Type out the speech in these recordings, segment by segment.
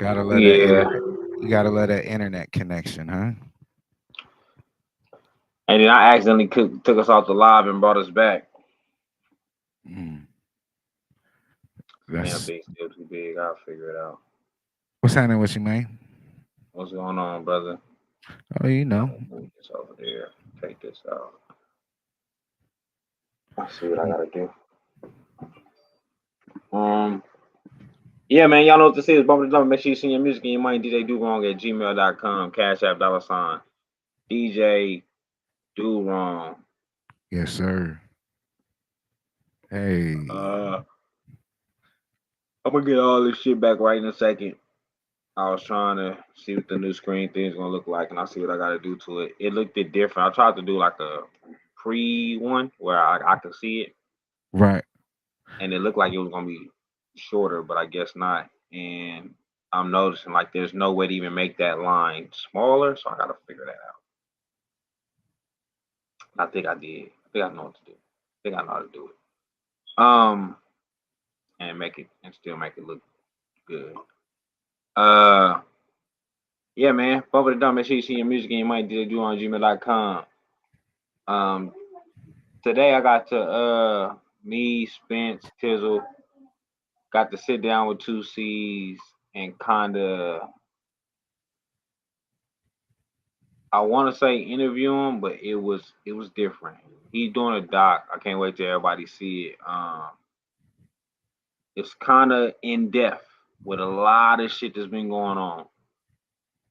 Gotta let that Yeah. internet. You gotta let that internet connection, huh? And then I accidentally took us off the live and brought us back. Mm, Man, that's big still too big. I'll figure it out. what's happening with you, man. What's going on, brother? Oh, you know. Move this over there. Take this out. I see what I gotta do. Um, yeah, man, y'all know what to say is bumping the number. Make sure you send your music and your money. DJ Do Wrong at gmail.com. Cash App $ DJ Do Wrong. Yes, sir. Hey. Uh, I'm gonna get all this shit back right in a second. I was trying to see what the new screen thing is gonna look like, and I see what I gotta do to it. It looked it different. I tried to do like a pre one where I could see it, Right. and it looked like it was gonna be shorter, but I guess not. And I'm noticing like there's no way to even make that line smaller, so I gotta figure that out. I think I did. I think I know what to do. I think I know how to do it. And make it and still make it look good. Uh, yeah, man. Bump it down. Make sure you see your music and you might do on gmail.com. Um, today I got to me, Spence, Tizzle, got to sit down with two C's and kinda I wanna say interview him, but it was different. He's doing a doc. I can't wait till everybody see it. It's kinda in depth with a lot of shit that's been going on.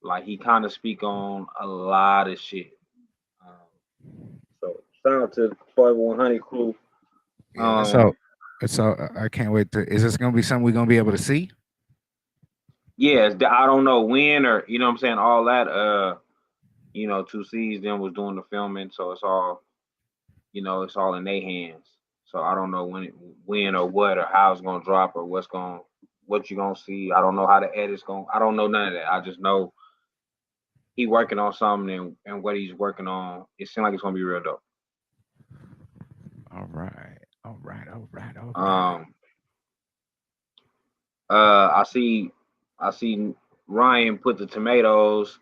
Like he kinda speak on a lot of shit. So shout out to the Forever 100 crew. Yeah, that's Um, all. That's all. I can't wait to. Is this gonna be something we're gonna be able to see? yeah, I don't know when or you know what I'm saying, all that two C's then was doing the filming, so it's all it's all in their hands. So I don't know when or what or how it's gonna drop or what you gonna see. I don't know how the edit's going. I don't know none of that. I just know he working on something and what he's working on. It seems like it's gonna be real dope. All right. All right. All right. All right. Um, I see Ryan put the tomatoes.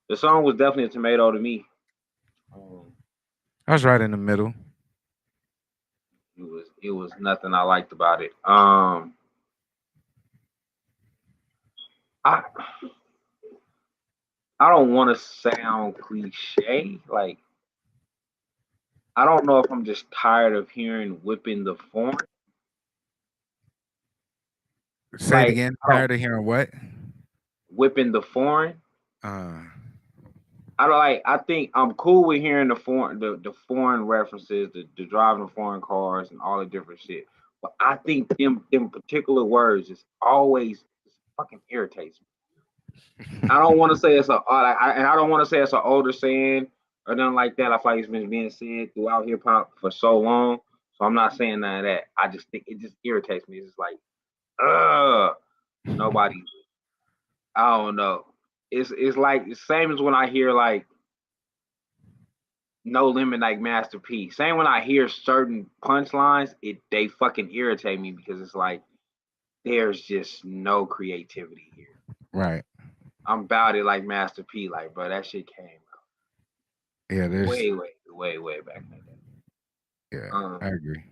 The song was definitely a tomato to me. Um, I was right in the middle. it was nothing I liked about it. I I don't want to sound cliche. Like I don't know if I'm just tired of hearing whipping the foreign. Say it Like again. I don't Tired of hearing what? whipping the foreign. Uh, I don't like. I think I'm cool with hearing the foreign references, the driving foreign cars and all the different shit. But I think them particular words just always fucking irritates me. I don't want to say it's and I don't want to say it's an older saying or nothing like that. I feel like it's been being said throughout hip hop for so long. So I'm not saying none of that. I just think it just irritates me. It's just like, nobody. I don't know. It's like the same as when I hear like No Limit like Master P. Same when I hear certain punchlines, they fucking irritate me because it's like there's just no creativity here. right. I'm about it like Master P, like bro, that shit came Yeah. There's. way, way, way, way back in the day. Yeah. I Um, agree.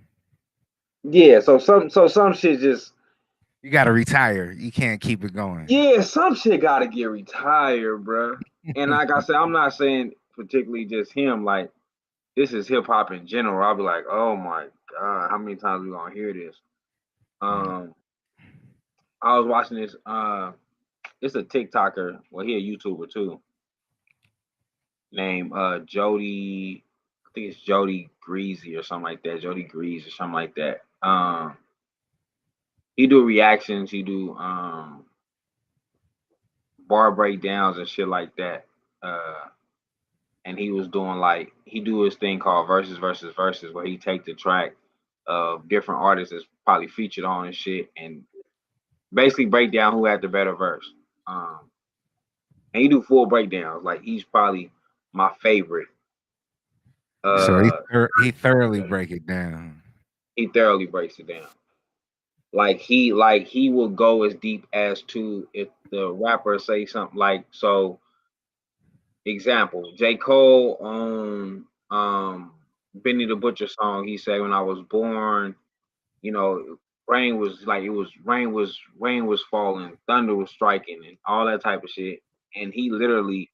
yeah, so some shit just You got to retire. You can't keep it going. some shit gotta get retired, bro. And like I said, I'm not saying particularly just him. Like this is hip hop in general. I'll be like, oh my god, how many times we gonna hear this? Mm. Um, I was watching this. It's a TikToker. Well, he a YouTuber too, named Jody. I think it's Jody Greasy or something like that. Jody Grease or something like that. He do reactions. He do bar breakdowns and shit like that. And he was doing like he do his thing called versus where he take the track of different artists that's probably featured on and shit and basically break down who had the better verse. Um, and he do full breakdowns. Like he's probably my favorite. So he Uh, he thoroughly break it down. he thoroughly breaks it down. Like he will go as deep as to if the rapper say something like so. Example: J. Cole on Benny the Butcher song. He said, "When I was born, you know, rain was like it was rain was falling, thunder was striking, and all that type of shit." And he literally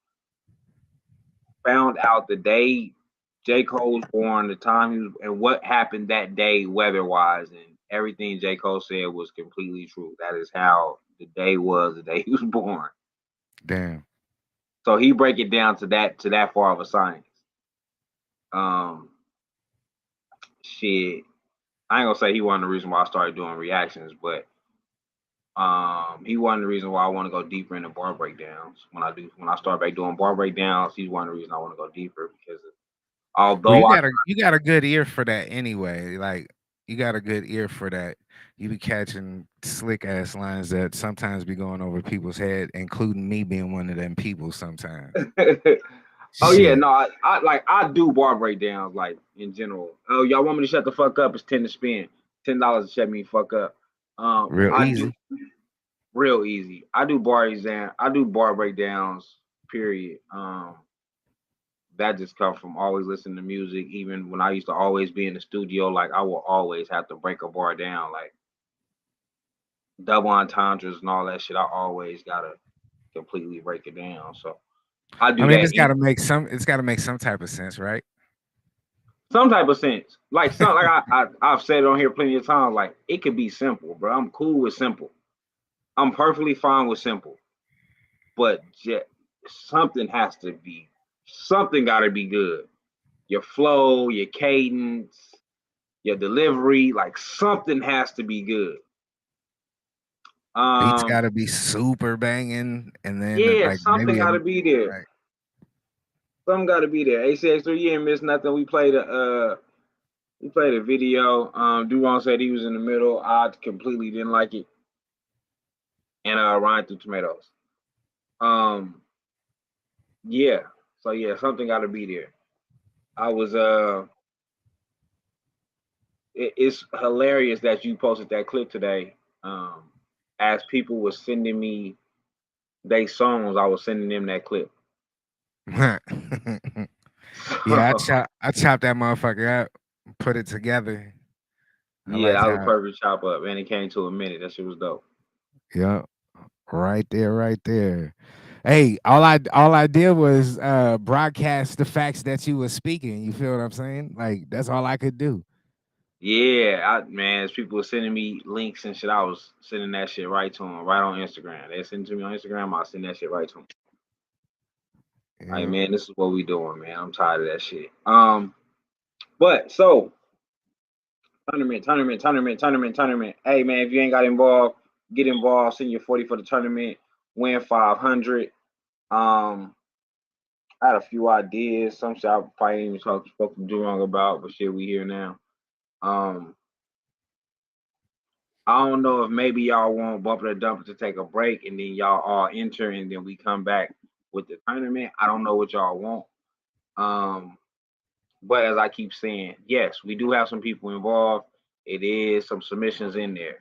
found out the day J. Cole was born, the time he was, and what happened that day weather wise, and everything J. Cole said was completely true. That is how the day was the day he was born. Damn. So he break it down to that far of a science. Um, shit. I ain't gonna say he wasn't the reason why I started doing reactions, but he wasn't the reason why I want to go deeper into bar breakdowns. When I start back doing bar breakdowns, he's one of the reasons I want to go deeper because Well, although I you got a good ear for that anyway. Like you got a good ear for that. You be catching slick ass lines that sometimes be going over people's head, including me being one of them people sometimes. oh yeah, Shit, no, I do bar breakdowns like in general. Oh, y'all want me to shut the fuck up? It's 10 to spend. $10 to shut me fuck up. real I do easy. real easy. I do bar breakdowns, period. That just comes from always listening to music. Even when I used to always be in the studio, like I will always have to break a bar down, like double entendres and all that shit. I always gotta completely break it down. So I I do mean, that it's got to make some type of sense, right? some type of sense. I've said it on here plenty of times. Like it could be simple, bro. I'm cool with simple. I'm perfectly fine with simple. But something has to be something got to be good. Your flow, your cadence, your delivery, like something has to be good. Beats Um, got to be super banging, and then yeah, like something maybe a got to be there. right. Something got to be there. ACX3, you ain't missed nothing. We played a video. Duron said he was in the middle. I completely didn't like it, and Ryan threw tomatoes. Um, yeah. So yeah, something got to be there. I was it's hilarious that you posted that clip today. Um, as people were sending me they songs, I was sending them that clip. Yeah, I chopped that motherfucker up, put it together. I Yeah, like that was how, perfect chop up, and it came to a minute. That shit was dope. yeah, right there, right there. Hey, all I did was broadcast the facts that you were speaking. You feel what I'm saying? Like that's all I could do. Yeah, man, as people were sending me links and shit, I was sending that shit right to them, right on Instagram. They send it to me on Instagram, I send that shit right to them. Like, Yeah. man, this is what we doing, man. I'm tired of that shit. But so tournament. Hey, man, if you ain't got involved, get involved. Send your 40 for the tournament. Win 500. Um, I had a few ideas. Some shit I probably ain't even spoke to Durong about, but shit, we here now. Um, I don't know if maybe y'all want Bumper the Dumper to take a break and then y'all all enter and then we come back with the tournament. I don't know what y'all want. Um, but as I keep saying, yes, we do have some people involved. It is some submissions in there,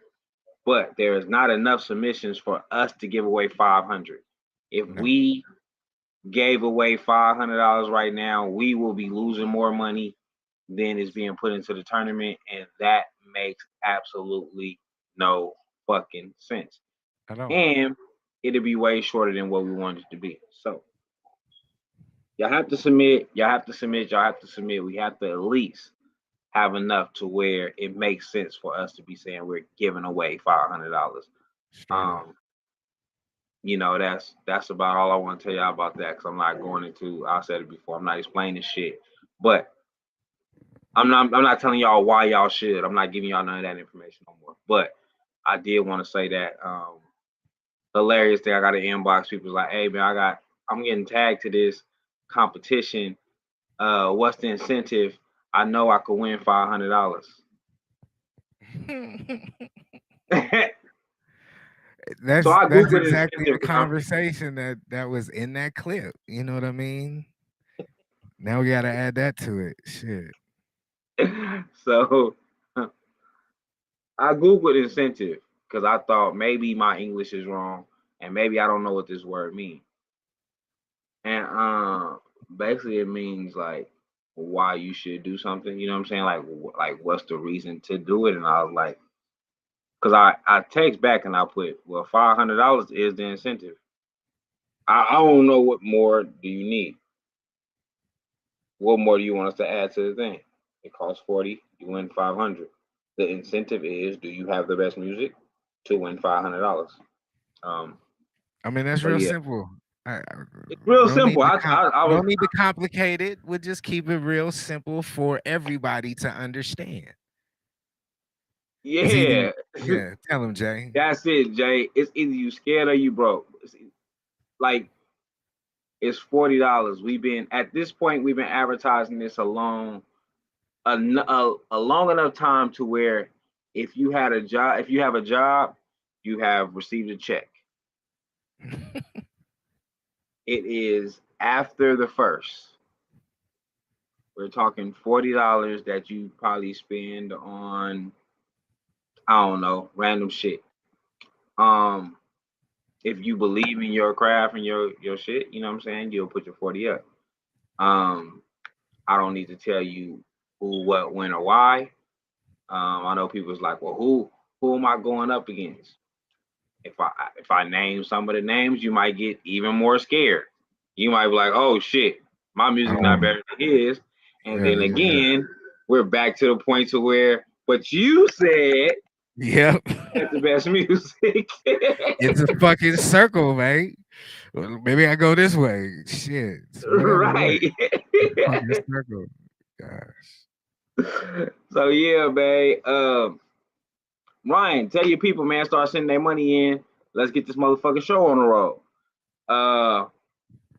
but there is not enough submissions for us to give away 500. If No. we gave away $500 right now, we will be losing more money than is being put into the tournament, and that makes absolutely no fucking sense. I don't. And it'll be way shorter than what we wanted it to be. So y'all have to submit. Y'all have to submit. Y'all have to submit. We have to at least have enough to where it makes sense for us to be saying we're giving away $500. Straight up. Um, that's about all I want to tell y'all about that because I'm not going into. I said it before. I'm not explaining shit, but I'm not telling y'all why y'all should. I'm not giving y'all none of that information no more. But I did want to say that hilarious thing. I got an inbox. People's like, "Hey man, I'm getting tagged to this competition. What's the incentive? I know I could win $500." So I That's googled the exactly the incentive. conversation that was in that clip. You know what I mean? Now we gotta add that to it. Shit. So I googled incentive because I thought maybe my English is wrong and maybe I don't know what this word means. And basically it means like why you should do something. You know what I'm saying? Like what's the reason to do it? And I was like, because I text back and I put, well, $500 is the incentive. I don't know what more do you need. What more do you want us to add to the thing? It costs 40. You win 500. The incentive is, do you have the best music to win $500? Um. I mean, that's So real yeah, simple. it's real No need simple. to I was no need to complicate it. We'll just keep it real simple for everybody to understand. It's either yeah. yeah. Tell them, Jay. That's it, Jay. It's either you scared or you broke. Like it's $40. We've been at this point. We've been advertising this a long enough time to where if you have a job, you have received a check. It is after the first. We're talking $40 that you probably spend on, I don't know, random shit. Um, if you believe in your craft and your shit, you know what I'm saying, you'll put your 40 up. Um, I don't need to tell you who, what, when, or why. I know people's like, well, who am I going up against? If I name some of the names, you might get even more scared. You might be like, oh shit, my music not Oh, better than his. And yeah, then yeah. again, we're back to the point to where, but you said Yep. that's the best music. It's a fucking circle, man. Well, maybe I go this way. Shit, it's whatever way. Right. It's a fucking circle. Gosh. So yeah, man. Ryan, tell your people, man, start sending their money in. Let's get this motherfucking show on the road. Uh,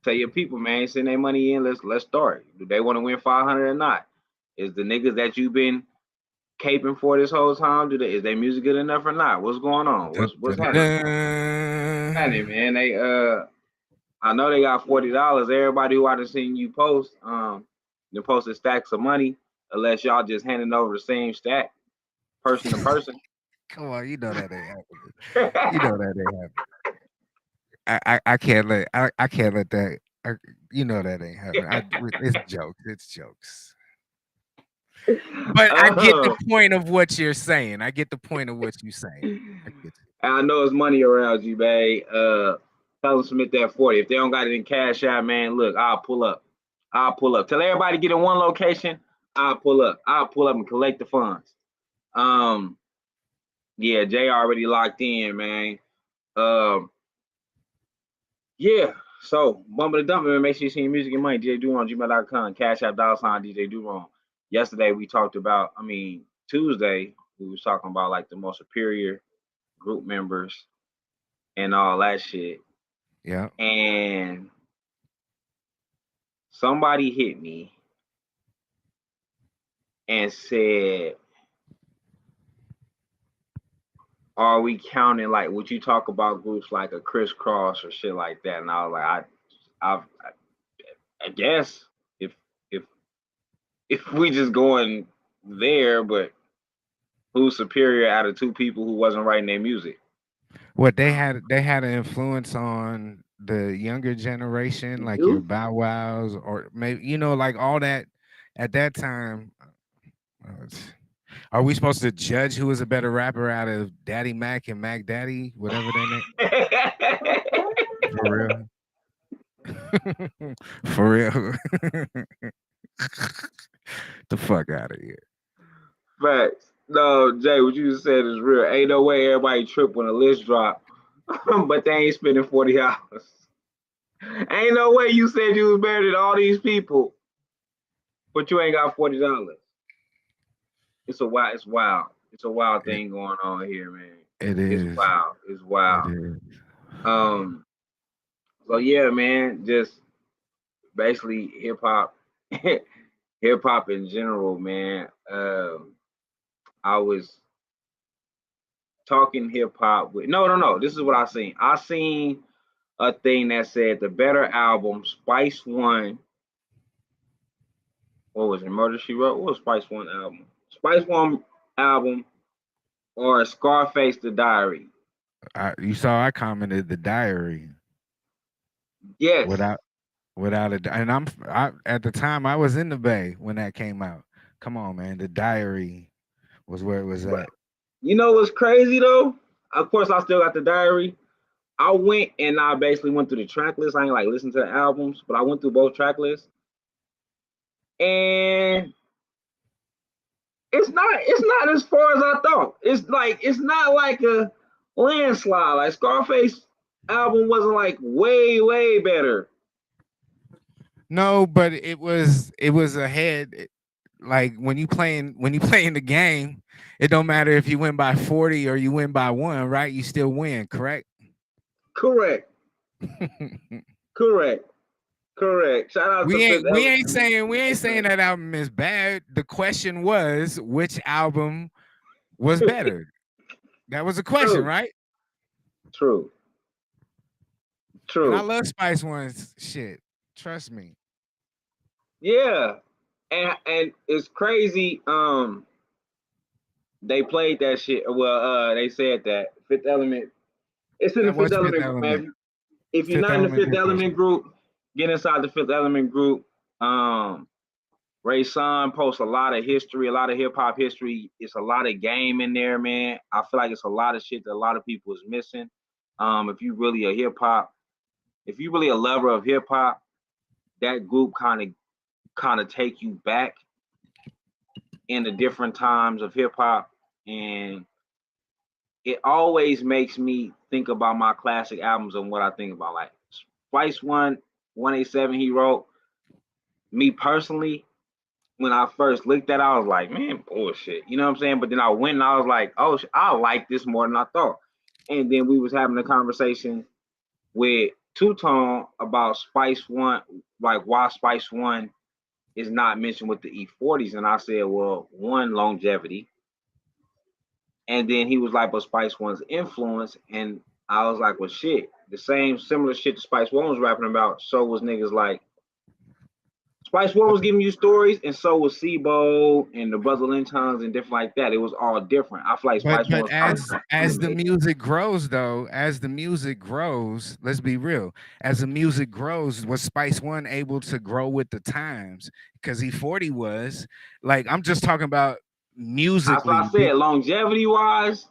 Tell your people, man, send their money in. Let's start. Do they want to win 500 or not? Is the niggas that you've been caping for this whole time? Is their music good enough or not? What's going on? Dun, What's dun, dun, happening? dun. Happening, man. I know they got $40. Everybody who I done seen you post, they posted stacks of money. Unless y'all just handing over the same stack, person to person. Come on, you know that ain't happening. You know that ain't happening. I can't let I can't let that. You know that ain't happening. It's jokes. It's jokes. But I get the Oh. point of what you're saying. I get the point of what you're saying. I get you. I know it's money around you, babe. Tell them submit that 40. If they don't got it in cash out, man, look, I'll pull up. I'll pull up. Tell everybody get in one location. I'll pull up. I'll pull up and collect the funds. Um, yeah, Jay already locked in, man. Um, yeah. So, bumping the dumping, man. Make sure you see your music and money. DJ Duron, gmail.com. Cash App, $ DJ Duron. Yesterday we talked about, Tuesday, we was talking about like the most superior group members and all that shit. Yeah. And somebody hit me and said, "Are we counting like would you talk about groups like a crisscross or shit like that?" And I was like, I, I guess if if if we just going there, but who's superior out of two people who wasn't writing their music? What they had an influence on the younger generation, like your You? Bow Wows, or maybe like all that at that time. Are we supposed to judge who is a better rapper out of Daddy Mac and Mac Daddy, whatever their name? For real. For real. The fuck out of here. Facts. No, Jay, what you just said is real. Ain't no way everybody trip when a list drop, but they ain't spending $40. Ain't no way you said you was better than all these people, but you ain't got $40. It's a wild. It's wild. It's a wild It, thing going on here, man. it It's is. wild. It's It wild. is. Um. So yeah, man. Just basically hip hop, hip hop in general, man. I was talking hip hop with no. This is what I seen. I seen a thing that said the better album, Spice One. What was it? Murder She Wrote. What was Spice One album? Spice One album or Scarface the Diary? You saw I commented the diary Yes. without and I at the time I was in the Bay when that came out. Come on, man, the diary was where it was But at. you know what's crazy though? Of course, I still got the Diary. I went and I basically went through the track list. I ain't like listen to the albums, but I went through both track lists, and it's not as far as I thought. It's not like a landslide. Like Scarface album wasn't like way better. No, but it was ahead. Like when you playing the game, it don't matter if you win by 40 or you win by 1, right? You still win, correct? Correct, correct, correct. Shout out to we Fifth ain't we ain't Element. saying we ain't saying that album is bad. The question was which album was better. That was a question, True, right? true, And I true. love Spice One's shit. Trust me. Yeah, and it's crazy. They played that shit. Well, they said that Fifth Element. It's in the That Fifth was Fifth Element group, Element. man. If you're Fifth not in the Element Fifth did that Element shit. group, get inside the Fifth Element group. Ray Sun posts a lot of history, a lot of hip hop history. It's a lot of game in there, man. I feel like it's a lot of shit that a lot of people is missing. If you really a hip hop, if you really a lover of hip hop, that group kind of take you back in the different times of hip hop, and it always makes me think about my classic albums and what I think about. Like Spice One, 187 he wrote. Me personally, when I first looked at it, I was like, man, bullshit. You know what I'm saying? But then I went and I was like, oh, I like this more than I thought. And then we was having a conversation with Two Tone about Spice One, like why Spice One is not mentioned with the E40s. And I said, well, one, longevity. And then he was like, but Spice One's influence. And I was like, well, shit. The same similar shit that Spice One was rapping about, so was niggas like Spice One was giving you stories, and so was Sibo and the Brother Lintons and different like that. It was all different. I feel like But Spice One was as the music grows though, as the music grows, let's be real. As the music grows, was Spice One able to grow with the times? Because E40 was like I'm just talking about that's what I musically. said. Longevity wise,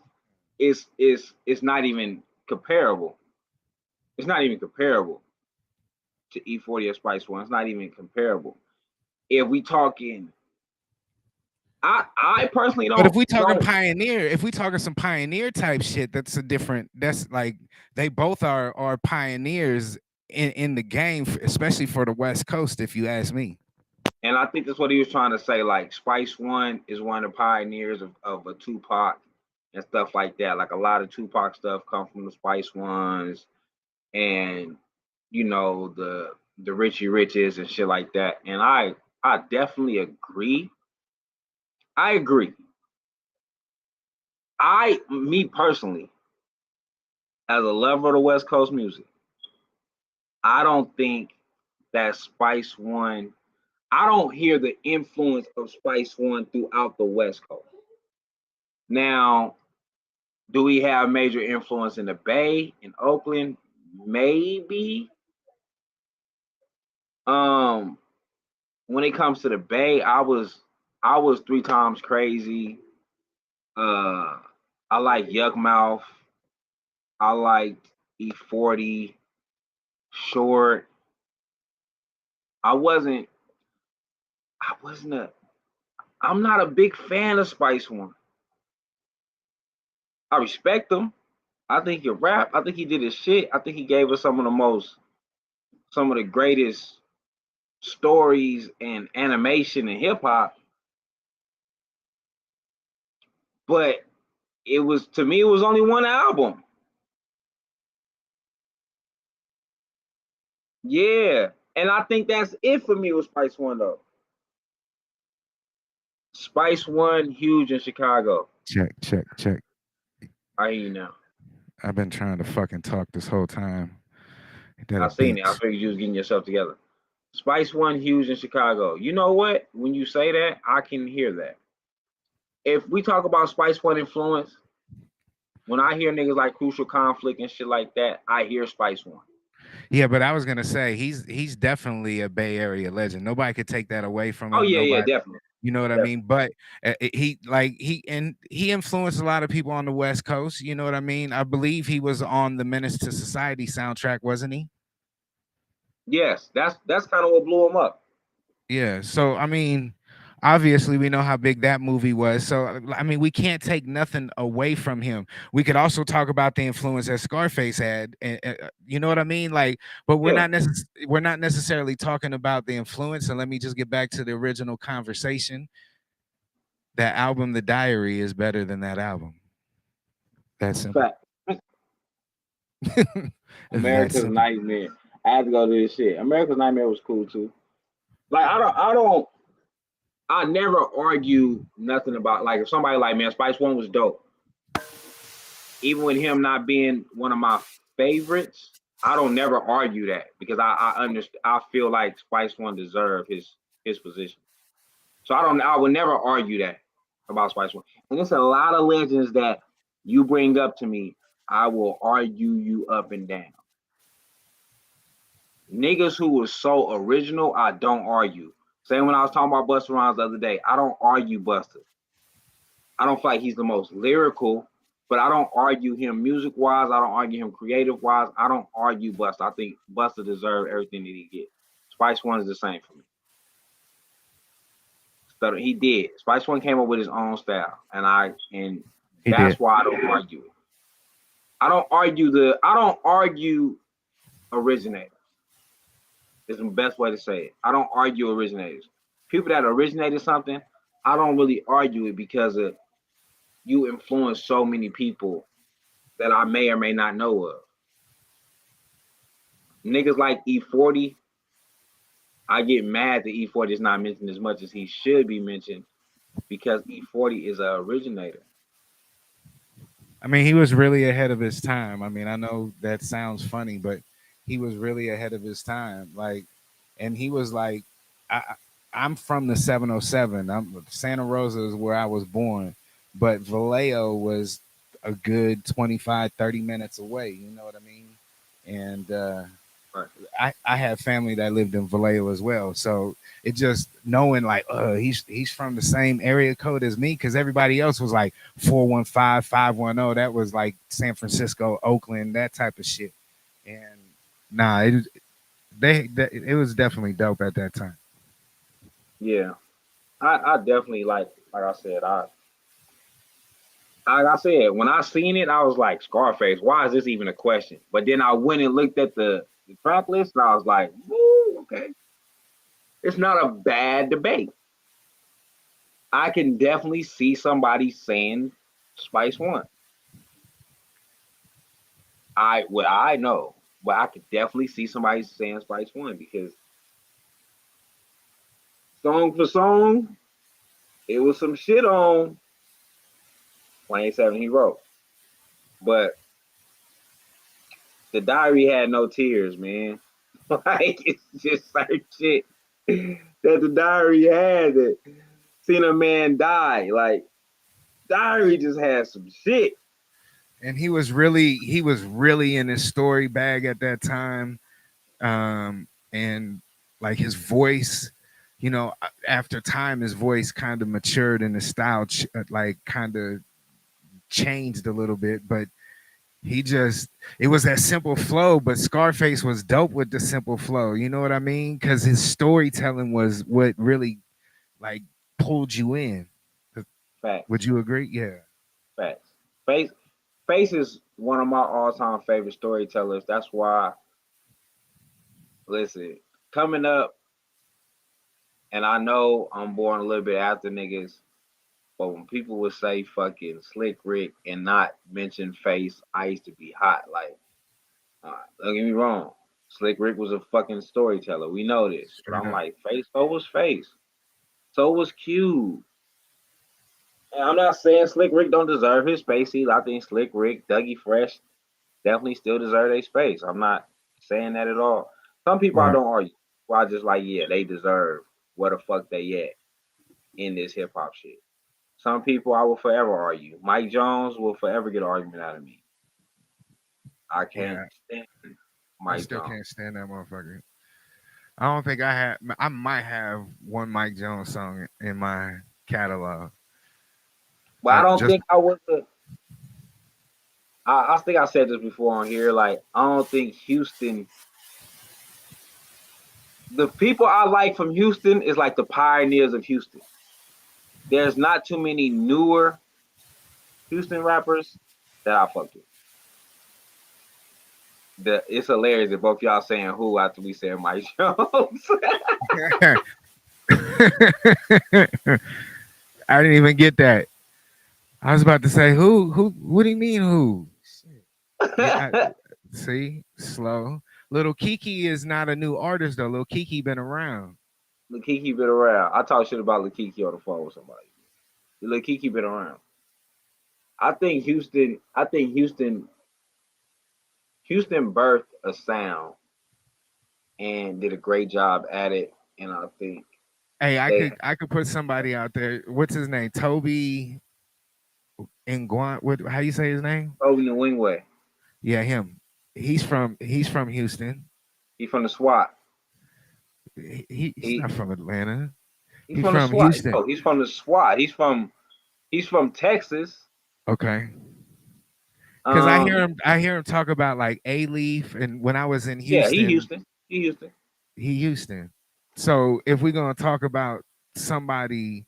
it's not even comparable. It's not even comparable to E40 or Spice One. It's not even comparable. If we talking, I personally But if we talking don't. pioneer, if we talking some pioneer type shit, that's a different. That's like they both are pioneers in the game, especially for the West Coast. If you ask me. And I think that's what he was trying to say. Like Spice One is one of the pioneers of a Tupac and stuff like that. Like a lot of Tupac stuff come from the Spice Ones, and the Richie Riches and shit like that. And I definitely agree. I agree. Me personally, as a lover of the West Coast music, I don't think that Spice One. I don't hear the influence of Spice One throughout the West Coast. Now, do we have major influence in the Bay, in Oakland? Maybe. Um, when it comes to the Bay, I was 3 times crazy. Uh, I like Yuck Mouth. I liked E40, Short. I wasn't. I wasn't a. I'm not a big fan of Spice One. I respect him. I think he rap. I think he did his shit. I think he gave us some of the greatest stories and animation and hip hop. But it was to me, it was only one album. Yeah, and I think that's it for me with Spice One though. Spice One, huge in Chicago. Check, check, check. I hear you now. I've been trying to fucking talk this whole time. That I it seen it. I beeps. figured you was getting yourself together. Spice One, huge in Chicago. You know what? When you say that, I can hear that. If we talk about Spice One influence, When I hear niggas like Crucial Conflict and shit like that, I hear Spice One. Yeah, but I was gonna say he's definitely a Bay Area legend. Nobody could take that away from Oh him. yeah, Nobody, definitely, you know what I definitely. mean? But he influenced a lot of people on the West Coast. You know what I mean? I believe he was on the Menace to Society soundtrack, wasn't he? Yes, that's kind of what blew him up. Yeah. So I mean, obviously we know how big that movie was. So I mean, we can't take nothing away from him. We could also talk about the influence that Scarface had, and you know what I mean? Like, but Yeah, we're not necessarily talking about the influence. And let me just get back to the original conversation. That album, The Diary, is better than that album. That's simple. fact. That's America's simple. Nightmare. I had to go to this shit. America's Nightmare was cool too. Like I never argue nothing about like if somebody like man Spice One was dope. Even with him not being one of my favorites, I don't never argue that because I understand. I feel like Spice One deserved his position. So I would never argue that about Spice One. And there's a lot of legends that you bring up to me, I will argue you up and down. Niggas who was so original, I don't argue. Same when I was talking about Busta Rhymes the other day. I don't argue Busta. I don't feel like he's the most lyrical, but I don't argue him music wise. I don't argue him creative wise. I don't argue Busta. I think Busta deserved everything that he get. Spice One is the same for me. So he did. Spice One came up with his own style, and He did. that's why I don't argue it. I don't argue originator. Is the best way to say it. I don't argue originators. People that originated something, I don't really argue it because of you influence so many people that I may or may not know of. Niggas like E40, I get mad that E40 is not mentioned as much as he should be mentioned because E40 is a originator. I mean, he was really ahead of his time. I mean, I know that sounds funny, but he was really ahead of his time. Like, and he was like, I'm from the 707. I'm Santa Rosa is where I was born, but Vallejo was a good 25, 30 minutes away. You know what I mean? And Right. I had family that lived in Vallejo as well. So it just knowing like he's from the same area code as me because everybody else was like 415, 510. That was like San Francisco, Oakland, that type of shit. And nah, it was definitely dope at that time. Yeah. I definitely like I said, like I said, when I seen it, I was like, Scarface, why is this even a question? But then I went and looked at the track list and I was like, ooh, okay. It's not a bad debate. I can definitely see somebody saying Spice One. I know, but I could definitely see somebody saying Spice One because song for song, it was some shit on 27 he wrote. But the diary had no tears, man. Like it's just certain shit that the diary had that seen a man die. Like diary just had some shit. And he was really in his story bag at that time. And like his voice, you know, after time, his voice kind of matured and his style like kind of changed a little bit, but he just it was that simple flow. But Scarface was dope with the simple flow. You know what I mean? Because his storytelling was what really like pulled you in. Would Facts. you agree? Yeah. Facts. Face Face is one of my all time favorite storytellers. That's why listen, coming up, and I know I'm born a little bit after niggas, but when people would say fucking Slick Rick and not mention Face, I used to be hot. Like, don't get me wrong. Slick Rick was a fucking storyteller. We know this. But Straight I'm up. like, Face, so was Face. So was Cube. And I'm not saying Slick Rick don't deserve his space. I think Slick Rick, Dougie Fresh definitely still deserve their space. I'm not saying that at all. Some people I Right. don't argue. Well, I just like, yeah, they deserve where the fuck they at in this hip hop shit. Some people I will forever argue. Mike Jones will forever get an argument out of me. I can't Yeah, stand I Mike still Jones. can't stand that motherfucker. I don't think I have. I might have one Mike Jones song in my catalog. But I don't Just think I was a I think I said this before on here. Like, I don't think Houston, the people I like from Houston is like the pioneers of Houston. There's not too many newer Houston rappers that I fuck with. It's hilarious that both y'all saying who after we said Mike Jones. I didn't even get that. I was about to say who. Who? What do you mean who? Shit. Yeah. See, slow. Little Kiki is not a new artist though. Little Kiki been around. Lakiki been around. I talk shit about Lakiki on the phone with somebody. Lakiki been around. I think Houston. Houston birthed a sound and did a great job at it. And I think Hey, they I could put somebody out there. What's his name? Toby Nguyen. What? How you say his name? Toby the Wingway. Yeah, him. He's from Houston. He from the SWAT. He's He not from Atlanta. he's He's from the from SWAT. Houston. Yo, he's from the SWAT. He's from Texas. Okay. Because Um, I hear him talk about like A Leaf, and when I was in yeah, he Houston, Houston. He Houston. he Houston. So if we're gonna talk about somebody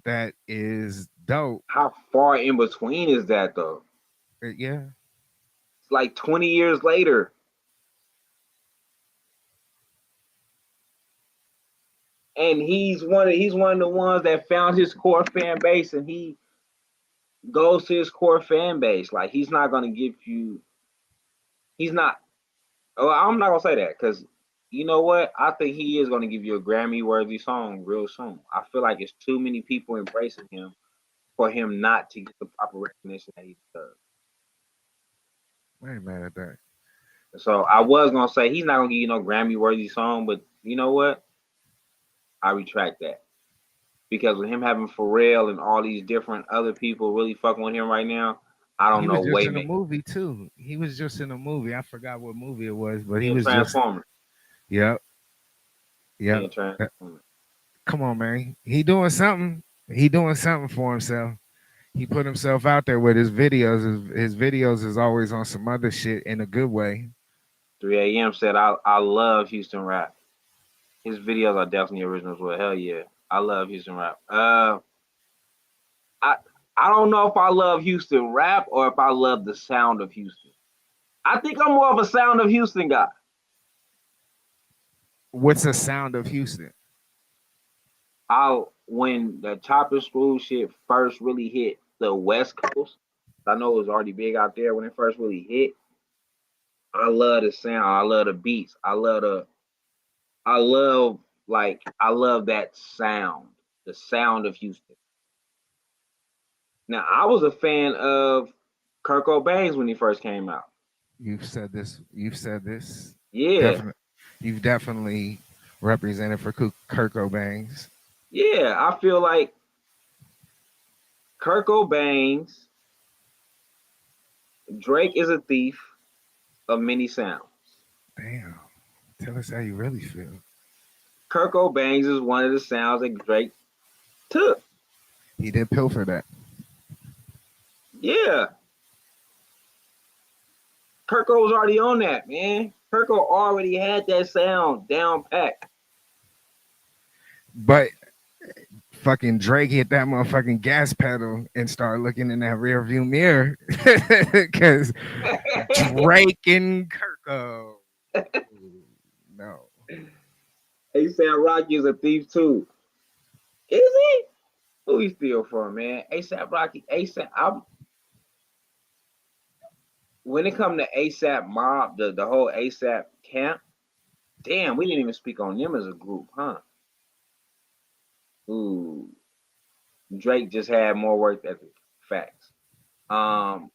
that is dope, How far in between is that though? yeah, It's like 20 years later. And he's one of the ones that found his core fan base and he goes to his core fan base. Like he's not gonna give you he's not oh I'm not gonna say that because you know what? I think he is gonna give you a Grammy worthy song real soon. I feel like it's too many people embracing him for him not to get the proper recognition that he deserves. I ain't mad at that. So I was gonna say he's not gonna give you no Grammy worthy song, but you know what? I retract that. Because with him having Pharrell and all these different other people really fucking with him right now, I don't He know was just way in a man. movie too. He was just in a movie. I forgot what movie it was, but He he in was just. Transformers. Yep, He yep. in Transformers. Come on, man. He doing something. He doing something for himself. He put himself out there with his videos. His videos is always on some other shit in a good way. 3 a.m. said I love Houston rap. His videos are definitely originals. Well, hell yeah, I love Houston rap. I I don't know if I love Houston rap or if I love the sound of Houston. I think I'm more of a sound of Houston guy. What's the sound of Houston? I when the Chopper School shit first really hit the West Coast, I know it was already big out there when it first really hit. I love the sound. I love the beats. I love I love that sound. The sound of Houston. Now I was a fan of Kurt Cobain when he first came out. You've said this. You've said this. Yeah. Definitely. You've definitely represented for Kurt Cobain's. Yeah. I feel like Kurt Cobain's Drake is a thief of many sounds. Damn. Tell us how you really feel. Kurt Cobain's is one of the sounds that Drake took. He did pilfer that. Yeah. Kirko was already on that, man. Kirko already had that sound down pat. But fucking Drake hit that motherfucking gas pedal and started looking in that rear view mirror. Because Drake and Kirko. No. ASAP Rocky is a thief too. Is he? Who he steal from, man? ASAP Rocky, ASAP. When it come to ASAP Mob, the whole ASAP camp, damn, we didn't even speak on them as a group, huh? Ooh, Drake just had more work ethic. Facts. Um,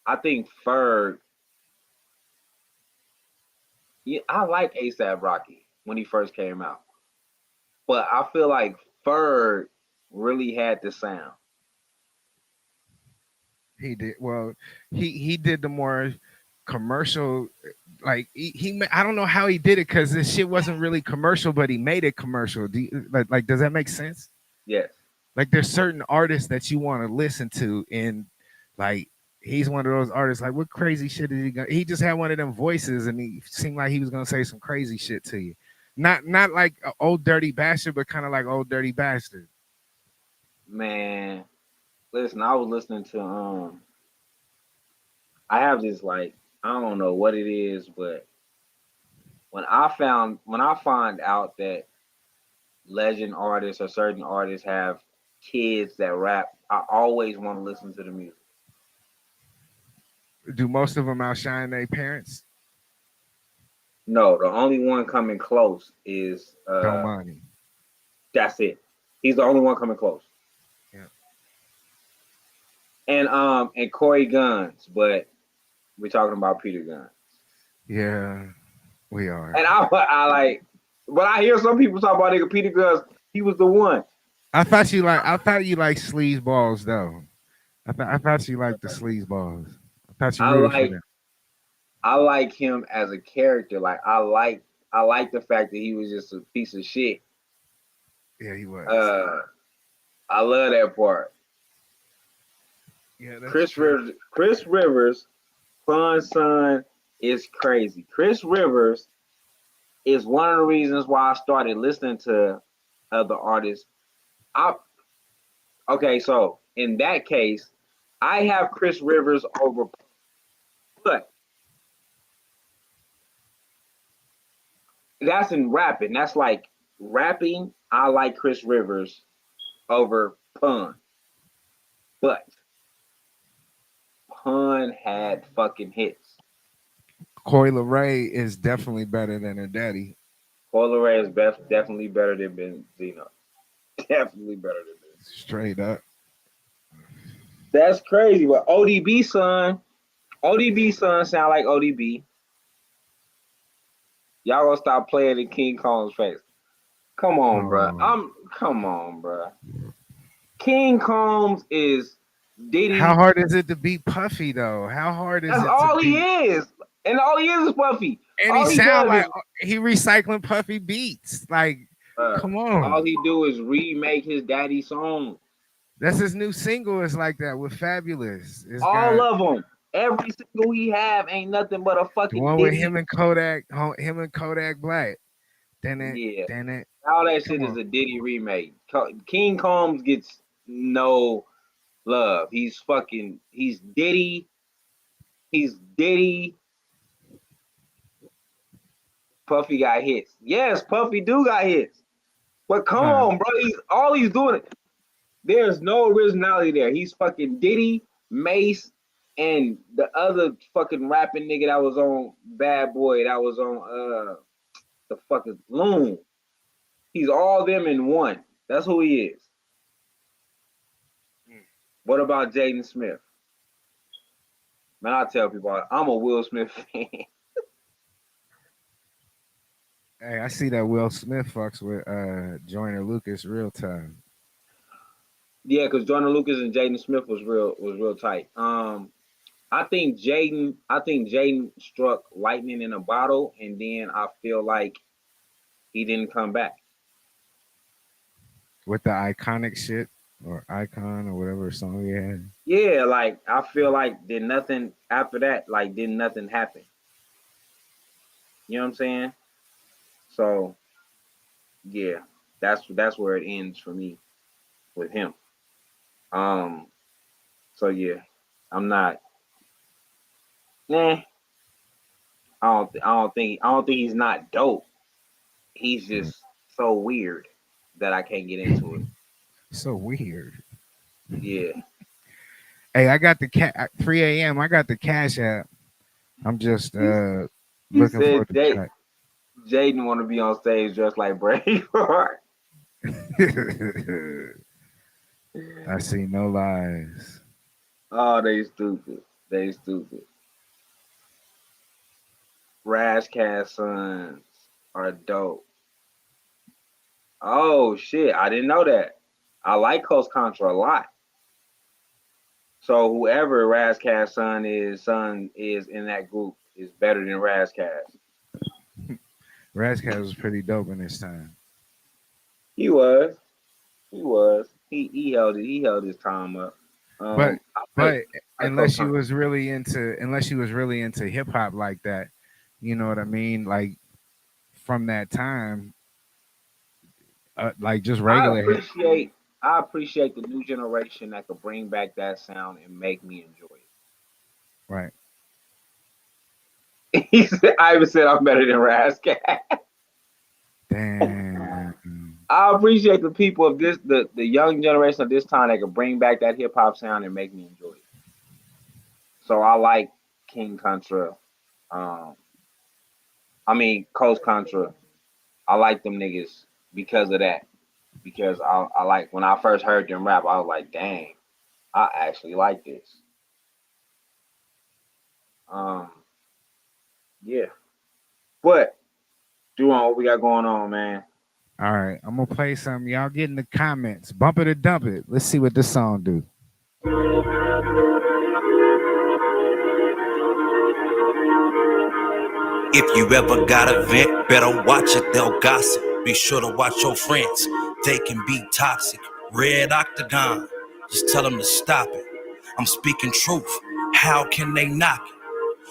I think Ferg. Yeah, I like ASAP Rocky when he first came out, but I feel like Ferg really had the sound. He did well. He did the more commercial. Like I don't know how he did it because this shit wasn't really commercial, but he made it commercial. Like, does that make sense? Yes. Like, there's certain artists that you want to listen to, and like he's one of those artists. Like, what crazy shit did he go? He just had one of them voices, and he seemed like he was gonna say some crazy shit to you. Not like a old dirty bastard, but kind of like old dirty bastard. Man, listen, I was listening to I have this like I don't know what it is, but when I find out that legend artists or certain artists have kids that rap, I always want to listen to the music. Do most of them outshine their parents? No, the only one coming close is Domani. that's it. He's the only one coming close. Yeah. And Corey Guns, but we're talking about Peter Guns. Yeah, we are. And I like, but I hear some people talk about nigga Peter Guns. He was the one. I thought you like sleaze balls though. I thought you liked the sleaze balls. I thought you I rooted for like them. I like him as a character. Like I like the fact that he was just a piece of shit. Yeah, he was. I love that part. Yeah, that's Chris Rivers, Fun's son is crazy. Chris Rivers is one of the reasons why I started listening to other artists. Okay, so in that case, I have Chris Rivers over, but that's in rapping. That's like rapping. I like Chris Rivers over Pun, but Pun had fucking hits. Coi Leray is definitely better than her daddy. Coi Leray is definitely better than Benzino. Definitely better than this. Straight up. That's crazy. But ODB son sound like ODB. Y'all gonna stop playing in King Kong's face. Come on, bro. Come on, bro. King Combs is Diddy. How hard is it to beat Puffy though? How hard is That's it? all he is, and all he is Puffy. And all he sound like is, he recycling Puffy beats. Like, come on. All he do is remake his daddy's song. That's his new single. Is like that with Fabulous. All of them. Every single he have ain't nothing but a fucking. The one with him and Kodak Black. Then it. All that shit is a Diddy remake. King Combs gets no love. He's Diddy. He's Diddy. Puffy got hits. Yes, Puffy do got hits. But come on, bro. He's doing it. There's no originality there. He's fucking Diddy, Mace, and the other fucking rapping nigga that was on Bad Boy, that was on the fucking Loon. He's all them in one. That's who he is. What about Jaden Smith? Man, I tell people I'm a Will Smith fan. Hey, I see that Will Smith fucks with Joyner Lucas real time. Yeah, because Joyner Lucas and Jaden Smith was real tight. I think Jaden struck lightning in a bottle, and then I feel like he didn't come back. With the iconic shit or icon or whatever song he had. Yeah, like I feel like did nothing after that, like didn't nothing happen. You know what I'm saying? So yeah, that's where it ends for me with him. So yeah, I'm not. Nah, I don't think he's not dope. He's just so weird that I can't get into it. So weird. Yeah. Hey, I got the 3 a.m. I got the Cash App. I'm just looking for the track. Jaden want to be on stage just like Braveheart. I see no lies. Oh, they stupid. They stupid. Rashcast sons are dope. Oh shit! I didn't know that. I like Coast Contra a lot. So whoever Razcast son is in that group is better than Razcast. Razcast was pretty dope in his time. He was. He was. He held his time up. But I but Coast unless you Contra. was really into hip hop like that, you know what I mean? Like from that time, like just I regular hip. appreciate I appreciate the new generation that could bring back that sound and make me enjoy Right. it. Ivan said I'm better than Razcast. Damn. I appreciate the people of the young generation of this time that can bring back that hip hop sound and make me enjoy it. So I like King Contra. Um, Coast Contra. I like them niggas because of that. Because I like when I first heard them rap, I was like, dang, I actually like this. Um, yeah. But do on what we got going on, man. All right, I'm gonna play some. Y'all get in the comments. Bump it or dump it. Let's see what this song do. If you ever got a vent, better watch it, they'll gossip. Be sure to watch your friends, they can be toxic. Red Octagon, just tell them to stop it. I'm speaking truth, how can they knock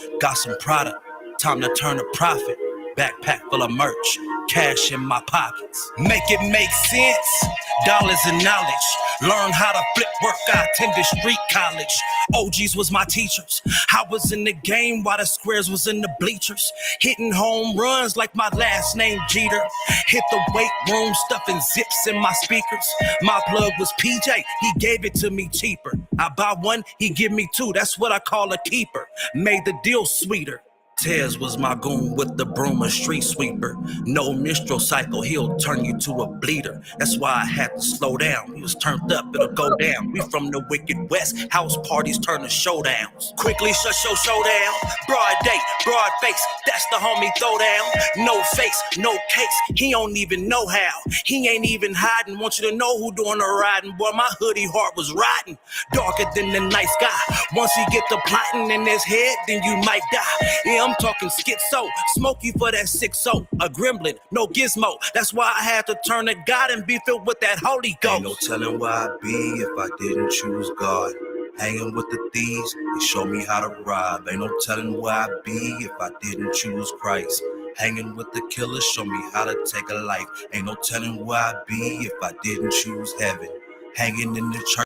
it? Got some product, time to turn a profit. Backpack full of merch, cash in my pockets. Make it make sense, dollars and knowledge. Learn how to flip work, I attended street college. OGs was my teachers. I was in the game while the squares was in the bleachers. Hitting home runs like my last name Jeter. Hit the weight room, stuffing zips in my speakers. My plug was PJ, he gave it to me cheaper. I buy one, he give me two, that's what I call a keeper. Made the deal sweeter. Tez was my goon with the broom, a street sweeper. No menstrual cycle, he'll turn you to a bleeder. That's why I had to slow down. He was turned up, it'll go down. We from the wicked west, house parties turn to showdowns. Quickly shut your showdown. Broad day, broad face, that's the homie throwdown. No face, no case, he don't even know how. He ain't even hiding, want you to know who doing the riding. Boy, my hoodie heart was rotten, darker than the night sky. Once he get the plotting in his head, then you might die. Yeah, I'm talking schizo, smoky for that 6-0. A gremlin, no gizmo. That's why I had to turn to God and be filled with that Holy Ghost. Ain't no telling where I'd be if I didn't choose God. Hanging with the thieves, they show me how to rob. Ain't no telling where I'd be if I didn't choose Christ. Hanging with the killers, show me how to take a life. Ain't no telling where I'd be if I didn't choose heaven. Hanging in the church.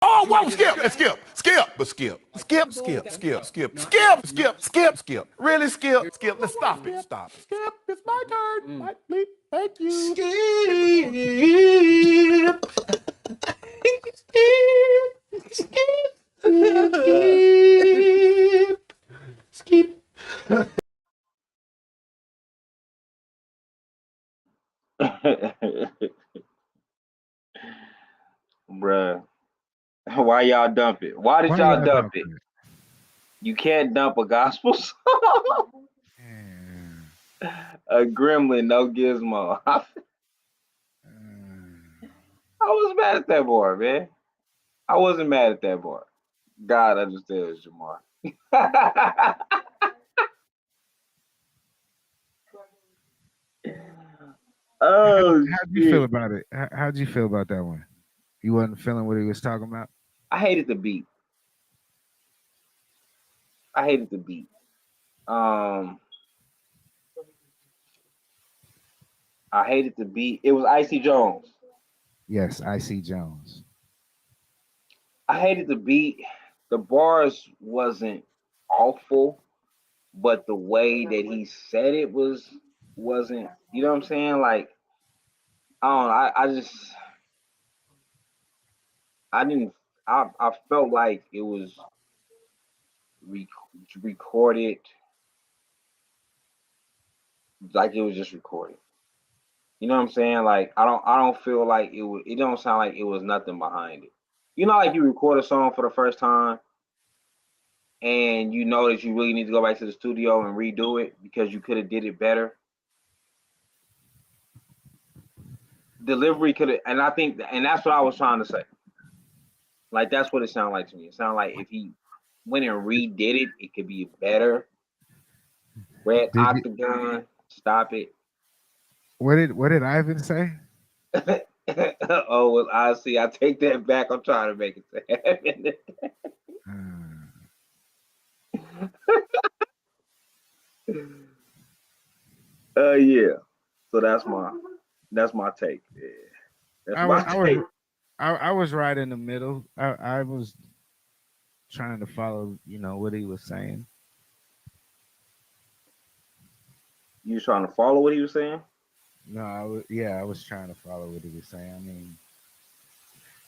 Oh, whoa, skip. Really, skip. Let's stop it. Skip, it's my turn. My bleep. Thank you. Skip. Bruh. Why y'all dump it? Why did Why y'all y'all dump dump it? it? You can't dump a gospel song. Damn. A gremlin, no gizmo. I was mad at that boy, man. I wasn't mad at that boy. God understands, Jamar. Oh How'd you feel shit! about it? How'd you feel about that one? You wasn't feeling what he was talking about? I hated the beat. I hated the beat. Um, I hated the beat. It was Icy Jones. Yes, Icy Jones. I hated the beat. The bars wasn't awful, but the way that he said it wasn't. You know what I'm saying? Like I don't know. I didn't. I felt like it was rec- recorded, like it was just recorded. You know what I'm saying? Like I don't feel like it was. It don't sound like it was nothing behind it. You know, like you record a song for the first time and you know that you really need to go back to the studio and redo it because you could have did it better. delivery could have, and I think, and that's what I was trying to say. Like that's what it sounded like to me. It sounded like if he went and redid it, it could be better. Red Octagon, stop it. What did Ivan say? Oh, well, I see. I take that back. I'm trying to make it happen. Yeah. So that's my take. Yeah. That's my take. I was right in the middle. I was trying to follow, what he was saying. You was trying to follow what he was saying? No, I was trying to follow what he was saying. I mean,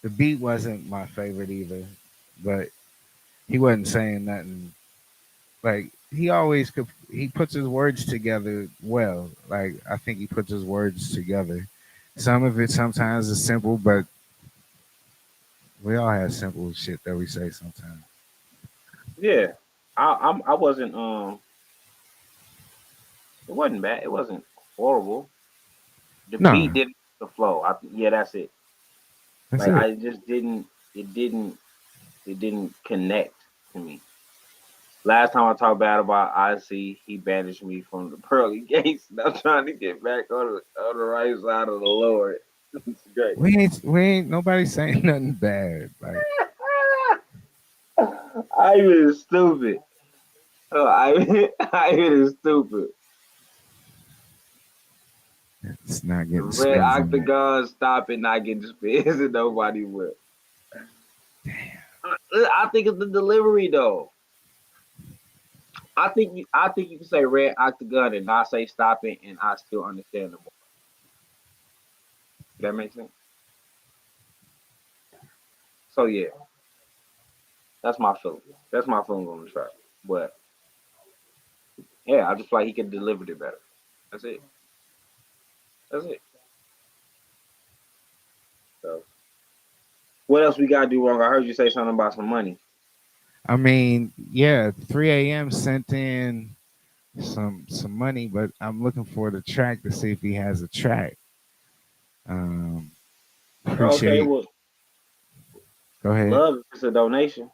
the beat wasn't my favorite either, but he wasn't saying nothing. Like he puts his words together well. Like I think he puts his words together. Some of it sometimes is simple, but we all have simple shit that we say sometimes. Yeah, I wasn't. It wasn't bad. It wasn't horrible. The beat didn't the flow. That's it. I just didn't. It didn't connect to me. Last time I talked bad about IC, he banished me from the pearly gates. And I'm trying to get back on the right side of the Lord. It's great. We ain't nobody saying nothing bad. Like Ivan is stupid. Ivan is stupid. It's not getting Red Octagon, stop it, not getting spins, and nobody will. Damn. I think it's the delivery though. I think you can say Red Octagon and not say stop it, and I still understand the more. That makes sense. So yeah, that's my feeling. That's my feeling on the track. But yeah, I just feel like he could deliver it better. That's it. That's it. So, what else we gotta do wrong? I heard you say something about some money. I mean, yeah, 3 a.m. sent in some money, but I'm looking for the track to see if he has a track. Okay, well, go ahead. Love if it's a donation.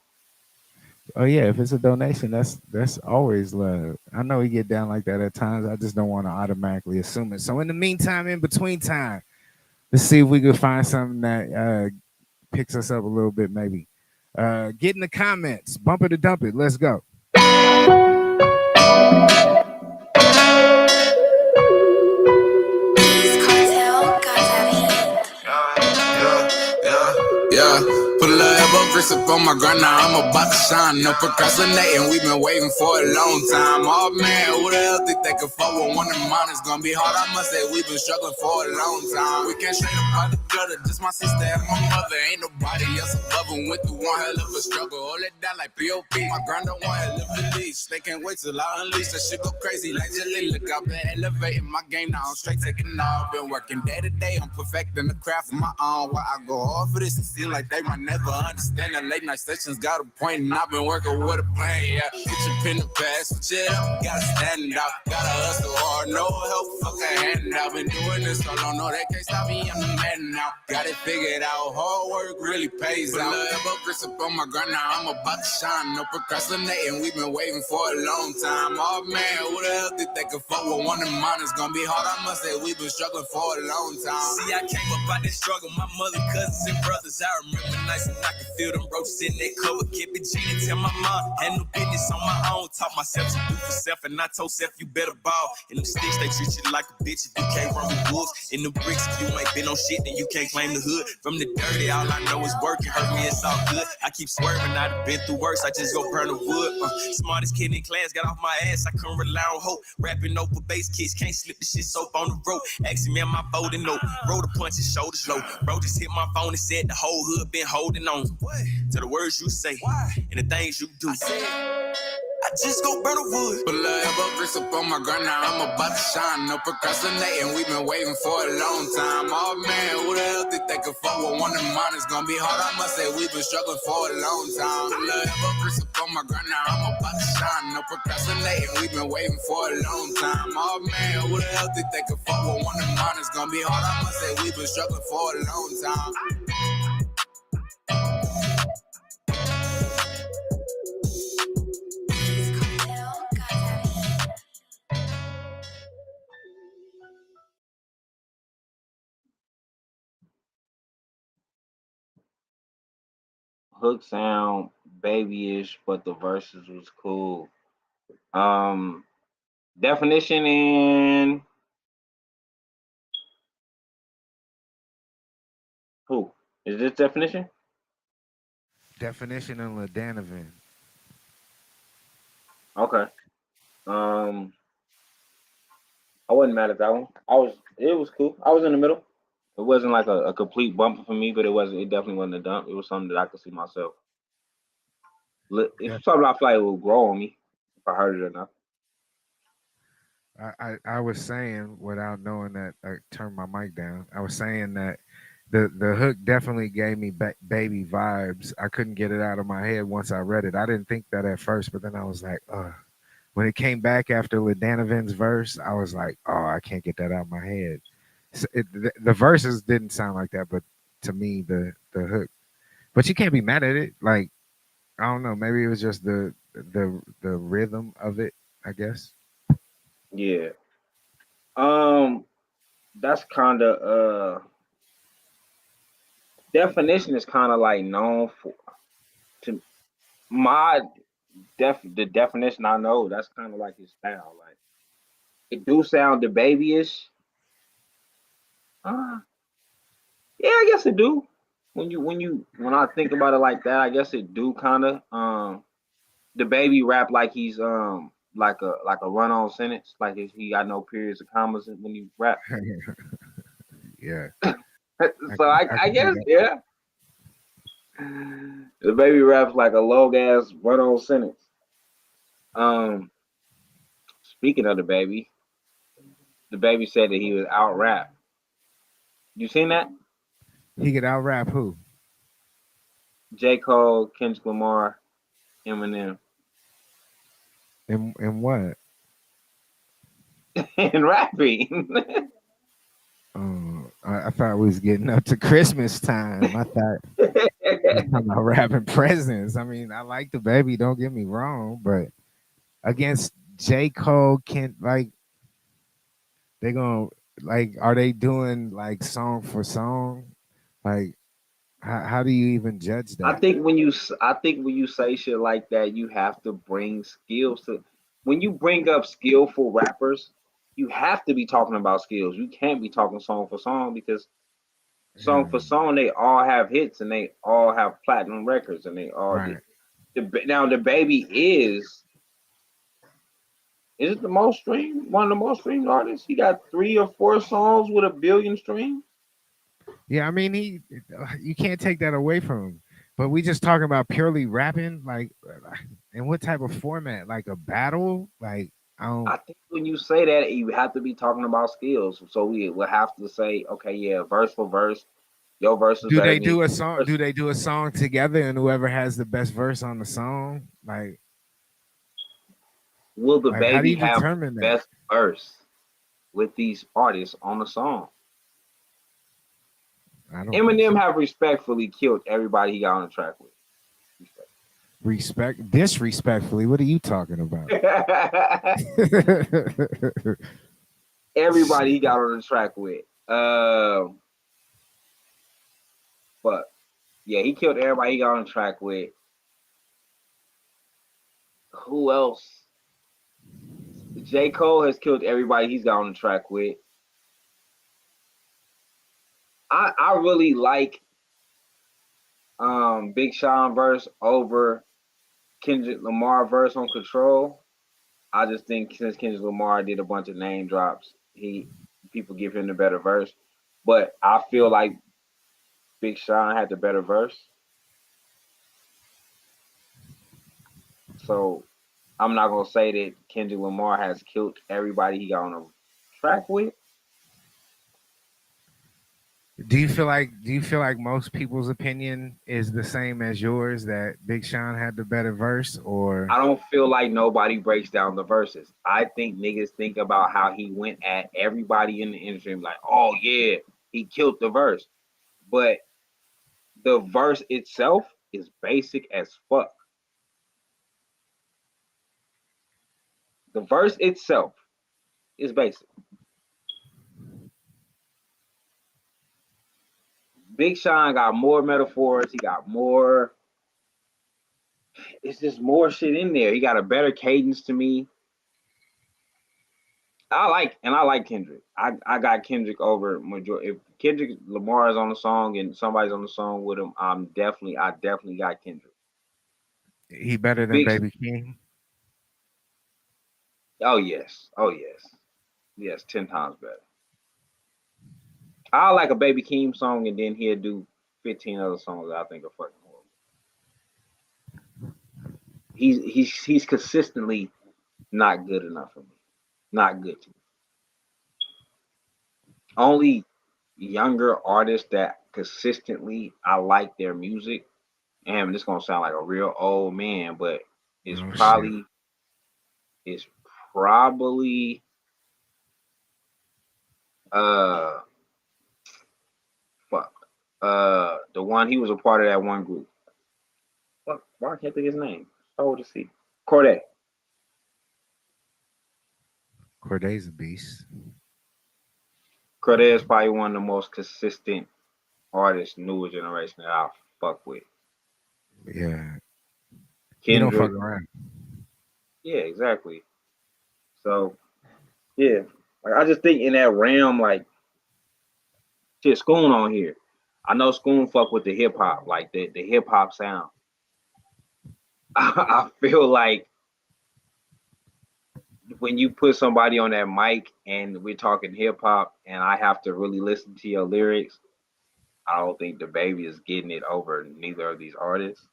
Oh yeah, if it's a donation, that's always love. I know we get down like that at times. I just don't want to automatically assume it. So in the meantime, in between time, let's see if we can find something that picks us up a little bit, maybe. Get in the comments. Bump it or dump it. Let's go. Yeah, put a little elbow grease up on my grind, now I'm about to shine. No procrastinating, we've been waiting for a long time. Oh man, who the hell think they can fuck with one of mine? It's gonna be hard, I must say, we've been struggling for a long time. We can't straight up out the gutter, just my sister and my mother. Ain't nobody else above them, went through one hell of a struggle. Hold it down like P.O.P. My grind on one hell of a leash. They can't wait till I unleash, that shit go crazy like jelly. Look, I've been elevating my game, now I'm straight taking off. Been working day to day, I'm perfecting the craft of my own. Why I go hard for this, it seems like they might never understand. The late night sessions got a point, and I've been working with a plan. Yeah, get your pen and pass, switch it up, gotta stand out, gotta hustle hard, no help, fuck a handout. Been doing this so long, no, they can't stop me, I'm the man now. Got it figured out, hard work really pays out. Put a elbow grease up on my grind, now I'm about to shine. No procrastinating, we've been waiting for a long time. Oh man, who the hell think they could fuck with one of mine? It's gonna be hard, I must say, we've been struggling for a long time. See, I came up out that struggle, my mother, cousins, and brothers. I remember nights when I could feel them roaches in that cover. Keep it G and tell my mom, had no business on my own. Taught myself to do for self, and I told self, you better ball. In them sticks, they treat you like a bitch if you can't run with wolves. In the bricks, if you ain't been on shit, then you can't claim the hood. From the dirty, all I know is work. It hurt me, it's all good. I keep swerving, I done been through worse. I just go burn the wood. Smartest kid in class, got off my ass. I couldn't rely on hope. Rapping over bass kicks, can't slip the shit soap on the rope. Asking me on my boat and no. Roll the punch and shoulders low. Bro just hit my phone and said the whole hood been holding on. What? To the words you say. Why? And the things you do. I just go burn the wood. Put a little elbow grease up on my grind, now I'm about to shine. No procrastinating, we've been waiting for a long time. Oh man, who the hell think they could fuck with one of mine? It's gonna be hard, I must say, we've been struggling for a long time. Put a little elbow grease up on my grind, now I'm about to shine. No procrastinating, we've been waiting for a long time. Oh man, who the hell think they could fuck with one of mine? It's gonna be hard, I must say, we've been struggling for a long time. Hook sound babyish, but the verses was cool. Definition and who is this definition? Definition and Ladanovan. Okay. I wasn't mad at that one. It was cool. I was in the middle. It wasn't like a complete bumper for me, but it definitely wasn't a dump. It was something that I could see myself. It's something I feel like it would grow on me if I heard it enough. I was saying without knowing that I turned my mic down. I was saying that the hook definitely gave me baby vibes. I couldn't get it out of my head once I read it. I didn't think that at first, but then I was like, when it came back after Ladanovin's verse, I was like, oh, I can't get that out of my head. So the verses didn't sound like that, but to me, the hook. But you can't be mad at it. Like, I don't know, maybe it was just the rhythm of it, I guess. Yeah. That's kind of definition is kind of like known for to my the definition I know. That's kind of like his style. Like it do sound the babyish. Yeah, I guess it do. When I think about it like that, I guess it do kind of the baby rap like he's like a run on sentence, like he got no periods or commas when he rap. Yeah. So I guess yeah. The baby raps like a long ass run on sentence. Speaking of the baby said that he was out rap. You seen that? He could out rap who? J. Cole, Kendrick Lamar, Eminem. And what? And rapping. Oh, I thought we was getting up to Christmas time. I thought we were talking about wrapping presents. I mean, I like the baby, don't get me wrong, but against J. Cole, can't like they gonna like are they doing like song for song? Like how do you even judge I that? think when you say shit like that, you have to bring skills to. When you bring up skillful rappers, you have to be talking about skills. You can't be talking song for song because song for song they all have hits and they all have platinum records and they all Right. now the baby is it the most streamed one of the most streamed artists? He got 3 or 4 songs with 1 billion streams. Yeah, I mean you can't take that away from him. But we just talking about purely rapping, like and what type of format? Like a battle? Like I don't I think when you say that, you have to be talking about skills. So we will have to say, okay, yeah, verse for verse, your verse is do better they than do your a song? verse. Do they do a song together and whoever has the best verse on the song? Like Will the how do baby you have determine the that? best verse with these artists on the song? I don't think Eminem so. have respectfully killed everybody he got on the track with. Disrespectfully, what are you talking about? Everybody he got on the track with. But yeah, he killed everybody he got on the track with. Who else? J. Cole has killed everybody he's got on the track with. I really like Big Sean verse over Kendrick Lamar verse on Control. I just think since Kendrick Lamar did a bunch of name drops, people give him the better verse. But I feel like Big Sean had the better verse. So I'm not gonna say that Kendrick Lamar has killed everybody he got on a track with. Do you feel like most people's opinion is the same as yours, that Big Sean had the better verse, or I don't feel like nobody breaks down the verses. I think niggas think about how he went at everybody in the industry, like, oh yeah, he killed the verse. But the verse itself is basic as fuck. The verse itself is basic. Big Sean got more metaphors. He got more. It's just more shit in there. He got a better cadence to me. I like Kendrick. I got Kendrick over majority. If Kendrick Lamar is on the song and somebody's on the song with him, I definitely got Kendrick. he better than Big, Baby King? oh yes, 10 times better. I like a Baby Keem song, and then he'll do 15 other songs that I think are fucking horrible. He's consistently not good enough for me. Not good to me. Only younger artists that consistently I like their music. And this gonna sound like a real old man, but it's Oh, probably the one he was a part of that one group. Fuck, why I can't think of his name? So to see. Corday. Corday's a beast. Corday is probably one of the most consistent artists, newer generation that I fuck with. Yeah. He don't Kendrick. fuck around. Yeah, exactly. So, yeah. Like I just think in that realm, like shit, Schoon on here. I know Schoon fuck with the hip hop, like the hip hop sound. I feel like when you put somebody on that mic and we're talking hip hop and I have to really listen to your lyrics, I don't think the baby is getting it over neither of these artists.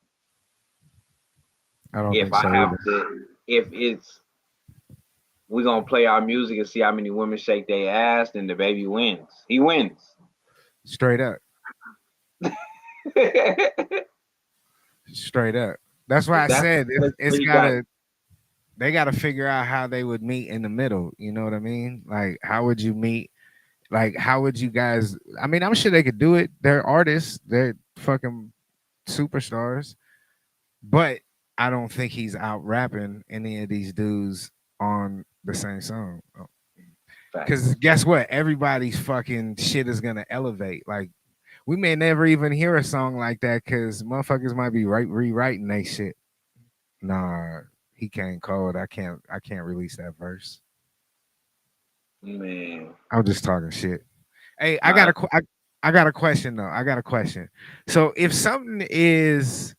I don't If think I so have either. to, if it's we're gonna play our music and see how many women shake their ass, then the baby wins. He wins. Straight up. Straight up. That's why I said it's gotta. They gotta figure out how they would meet in the middle. You know what I mean? Like, how would you meet? Like, how would you guys? I mean, I'm sure they could do it. They're artists. They're fucking superstars. But I don't think he's out rapping any of these dudes on the same song. Because guess what? Everybody's fucking shit is gonna elevate. Like, we may never even hear a song like that because motherfuckers might be rewriting they shit. Nah, he came cold. I can't release that verse. Man, I'm just talking shit. Hey, I got a question though. I got a question. So if something is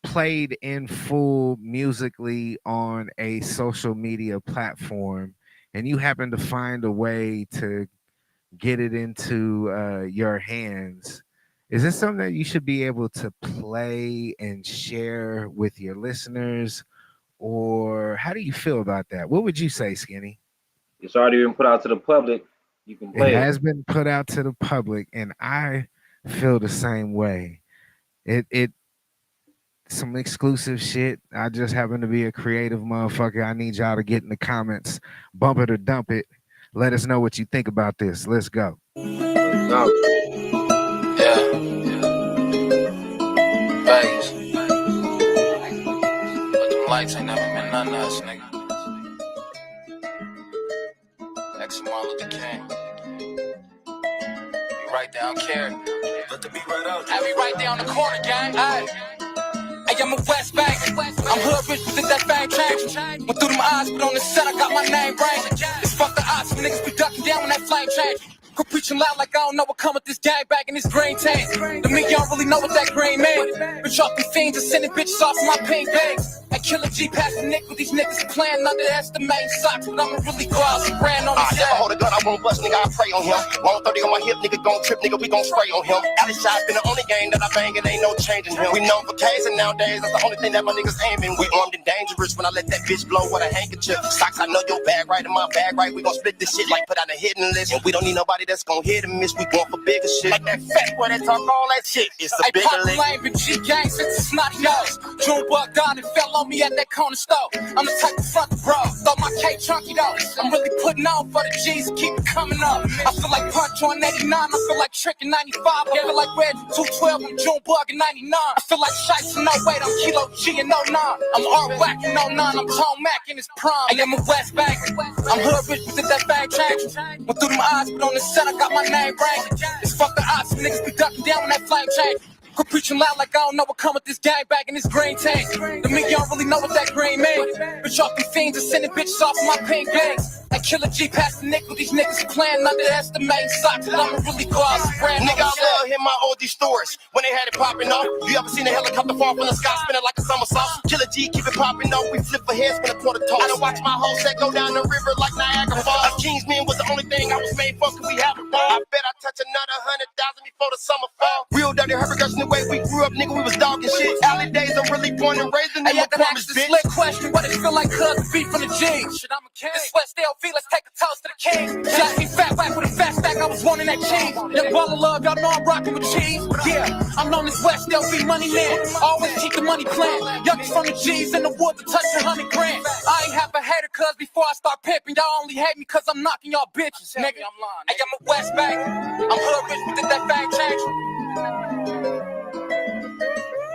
played in full musically on a social media platform and you happen to find a way to get it into your hands, is this something that you should be able to play and share with your listeners? Or how do you feel about that? What would you say, Skinny? it's already been put out to the public. You can play It it. has been put out to the public, and I feel the same way. It some exclusive shit. I just happen to be a creative motherfucker. I need y'all to get in the comments, bump it or dump it. Let us know what you think about this. Let's go. No. Yeah. Vegas. But them lights ain't never been nothing else, nigga. X Martin Luther King. You right down care. Let the beat right out. I be right there on the corner, gang. Hey, I'm a West Bank. I'm hood rich, but that thing changed. Went through them eyes, but on the set, I got my name ranked. It's fuck the odds, some niggas be ducking down when that flame change. Quit preaching loud like I don't know what come with this gang bag and this green tank. To me, y'all really know what that green mean. Bitch off them fiends and sending bitches off in my pink bangs. I Like Killer G passing Nick with these niggas playing underestimate socks, but I'ma really go out spraying on the I never hold a gun, I won't bust, nigga, I pray on him. 130 on my hip, nigga, gon' trip, nigga, we gon' spray on him. Alley shot been the only game that I bang, and ain't no changing him. We known for casing nowadays, that's the only thing that my niggas aiming. We armed and dangerous when I let that bitch blow with a handkerchief. Socks, I know your bag right in my bag right, we gon' split this shit like put out a hidden list. And we don't need nobody that's gon' hit and miss, we going for bigger shit. Like that fat boy that talk all that shit, it's a bigger lick. I pop lame G gang since it's not yours. June buck down and fell on me at that corner store. I'm the type of front bro, throw my K chunky though. I'm really putting on for the G's and keep it coming up. I feel like Punch on 89, I feel like Trick in 95. I feel like Red 212 and June Bug in 99. I feel like Shice in 08, I'm Kilo G in 09. I'm Art Whack in 09, I'm Tone Mac in his prime. I am a West Bank, I'm hood rich, but did that bang change. Went through them eyes, but on the set I got my name ranked. It's fuck the odds, niggas be ducking down when that flame change. Quit preaching loud like I don't know what come with this gang bag and this green tank. The me, you don't really know what that green mean. Bitch, y'all be fiends and sending bitches off my pink gangs. Like Killer G passing Nick with these niggas playing underestimate socks, but I'ma really go out spraying. Nigga, I love him my OG stories when they had it popping off. You ever seen a helicopter fall from the sky spinning like a somersault? Killer G keep it popping off. We flip for heads when a quarter toss. I done watch my whole set go down the river like Niagara Falls. A Kingsman was the only thing I was made for. Could we have a ball? I bet I touch another 100,000 before the summer fall. Real dirty Herbergerson the way we grew up, nigga. We was dogging shit. Alley days, I'm really born and raised in the McCormick's, bitch. Slick question, what it feel like cuz beat from the G's? Shit, I'm a king. This West LV, let's take a toast to the king. Shot me fat whack with a fat stack, I was wanting that cheese. Young ball of love, y'all know I'm rocking with cheese. Yeah, I'm known as West LV money man. Always keep the money plan. Youngest from the G's in the wood to touch 100 grand. I ain't have a hater cuz before I start pimping, y'all only hate me cuz I'm knocking y'all bitches. Nigga, I'm lying. Hey, I'm a West Bank. I'm hood rich, but did that bang change?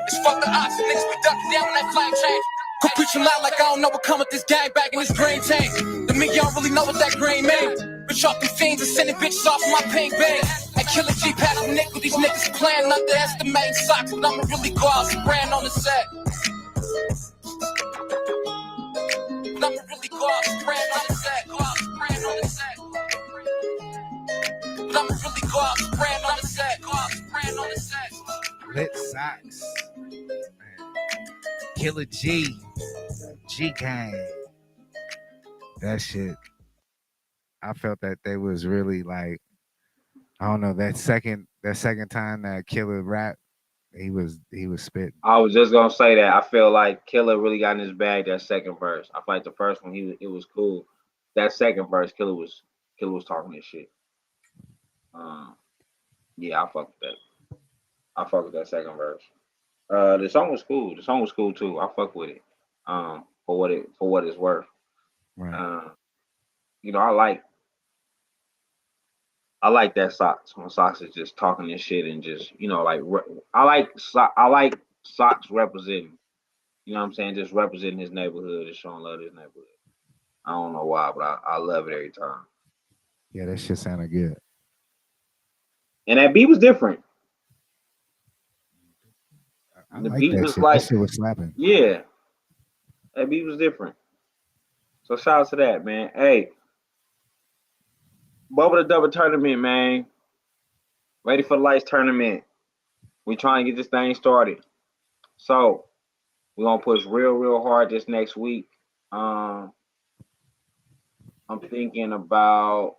It's fuck the odds, niggas be ducking down when that flame change. Quit preaching loud like I don't know what come with this gang bag and this green tank. The me, you don't really know what that green mean. Bitch, y'all be fiends and sending bitches off my pink bag. And Killer G passing Nick with these niggas playing underestimate socks, but I'ma really go out spraying on the set. But I'ma really go out spraying on the set. Go out spraying on the set. But I'ma really go out spraying on the set. Go out spraying on the set. Lit socks. Killer G. G gang. That shit. I felt that they was really like, I don't know, that second time that Killer rap, he was spitting. I was just gonna say that I feel like Killer really got in his bag that second verse. I feel like the first one it was cool. That second verse, Killer was talking this shit. Yeah, I fuck with that. I fuck with that second verse. The song was cool. The song was cool too. I fuck with it. For what it's worth. Right. You know, I like that Socks when Socks is just talking this shit and just, you know, like I like Socks representing. You know what I'm saying? Just representing his neighborhood and showing love to his neighborhood. I don't know why, but I love it every time. Yeah, that shit sounded good. And that beat was different. I The like beat that was shit. like, That shit was slapping. yeah, that beat was different. So shout out to that, man. Hey, Bubble the Double tournament, man. Ready for the Lights tournament. We trying to get this thing started. So we're gonna push real hard this next week. I'm thinking about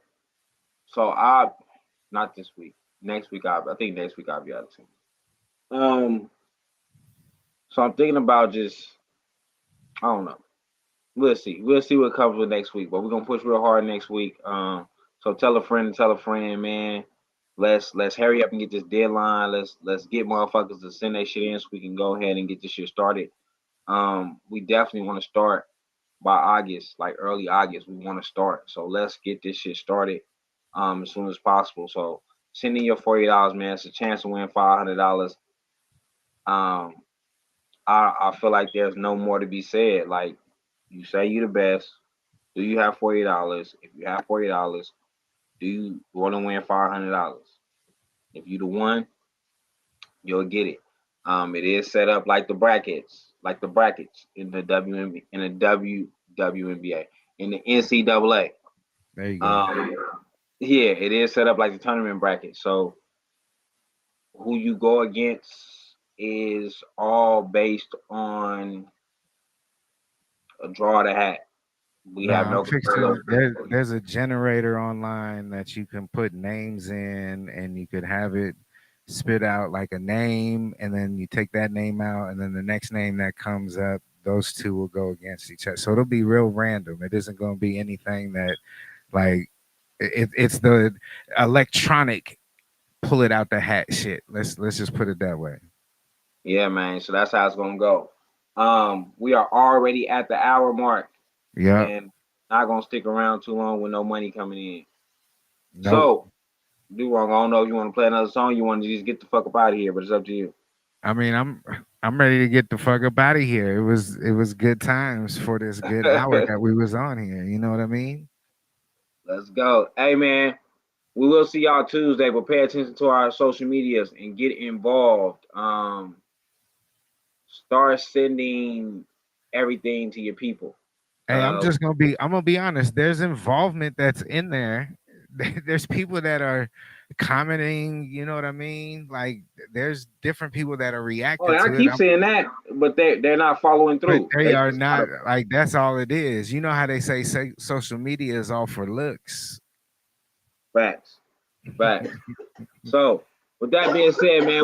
not this week. Next week I think next week I'll be out of town. So I'm thinking about just I don't know. We'll see. We'll see what comes with next week, but we're gonna push real hard next week. So tell a friend, man. Let's hurry up and get this deadline. Let's get motherfuckers to send their shit in so we can go ahead and get this shit started. We definitely want to start by August, like early August. We want to start. So let's get this shit started as soon as possible. So send in your $40, man. It's a chance to win $500. I feel like there's no more to be said. Like, you say you the best. Do you have $40? If you have $40, do you want to win $500? If you the one, you'll get it. It is set up like the brackets in the WNBA, in the NCAA. There you go. Yeah, it is set up like the tournament bracket. So who you go against is all based on draw the hat. We have No, no I'm fixing. control. There's a generator online that you can put names in, and you could have it spit out like a name, and then you take that name out, and then the next name that comes up, those two will go against each other. So it'll be real random. It isn't going to be anything that like it's the electronic pull it out the hat shit. Let's just put it that way. Yeah, man. So that's how it's gonna go. We are already at the hour mark. Yeah. And not gonna stick around too long with no money coming in. Nope. So, D-Wrong, I don't know if you want to play another song. You want to just get the fuck up out of here, but it's up to you. I mean, I'm ready to get the fuck up out of here. It was good times for this good hour that we was on here. You know what I mean? Let's go. Hey, man, we will see y'all Tuesday, but pay attention to our social medias and get involved. Start sending everything to your people. Hey, I'm gonna be honest. There's involvement that's in there. There's people that are commenting, you know what I mean? Like there's different people that are reacting to I keep it. saying that, but they're not following through. They are not like that's all it is. You know how they say social media is all for looks. Facts. So with that being said, man.